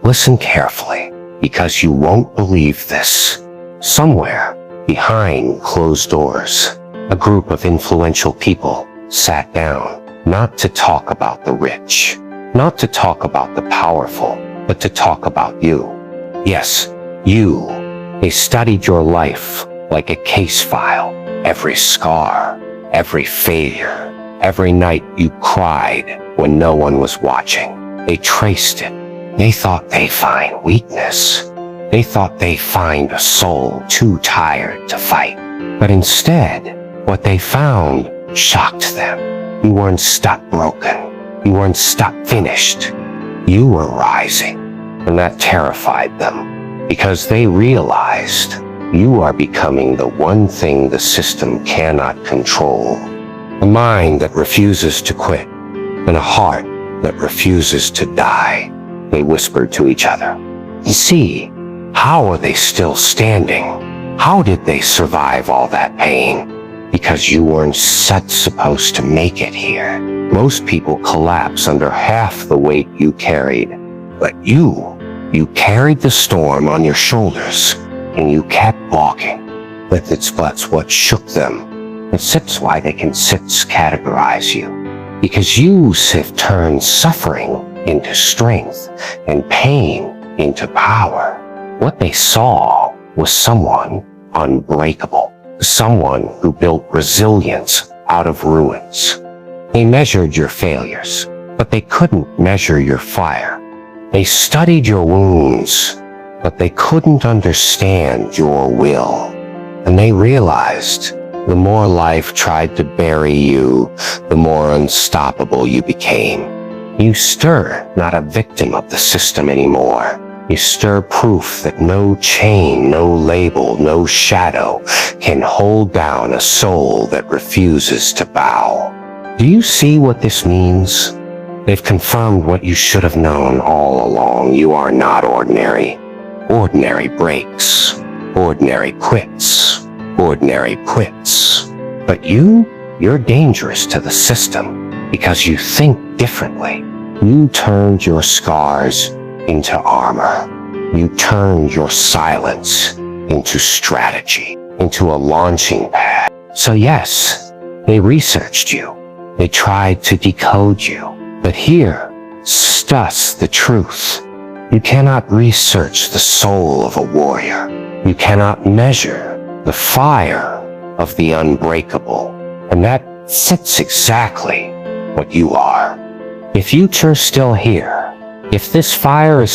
Listen carefully, because you won't believe this. Somewhere, behind closed doors, a group of influential people sat down, not to talk about the rich, not to talk about the powerful, but to talk about you. Yes, you. They studied your life like a case file. Every scar, every failure, every night you cried when no one was watching. They traced it. They thought they'd find weakness. They thought they'd find a soul too tired to fight. But instead, what they found shocked them. You weren't stuck broken. You weren't stuck finished. You were rising. And that terrified them, because they realized you are becoming the one thing the system cannot control. A mind that refuses to quit, and a heart that refuses to die. They whispered to each other. You see, how are they still standing? How did they survive all that pain? Because you weren't supposed to make it here. Most people collapse under half the weight you carried. But you carried the storm on your shoulders, and you kept walking. That's what shook them. That's why they can categorize you. Because you have turned suffering into strength and pain into power. What they saw was someone unbreakable, someone who built resilience out of ruins. They measured your failures, but they couldn't measure your fire. They studied your wounds, but they couldn't understand your will. And they realized the more life tried to bury you, the more unstoppable you became. You stir, not a victim of the system anymore. You stir proof that no chain, no label, no shadow can hold down a soul that refuses to bow. Do you see what this means? They've confirmed what you should have known all along. You are not ordinary. Ordinary breaks. Ordinary quits. Ordinary quits. But you're dangerous to the system because you think differently. You turned your scars into armor. You turned your silence into strategy, into a launching pad. So yes, they researched you. They tried to decode you. But here, thus the truth. You cannot research the soul of a warrior. You cannot measure the fire of the unbreakable. And that fits exactly what you are. If you're still here, if this fire is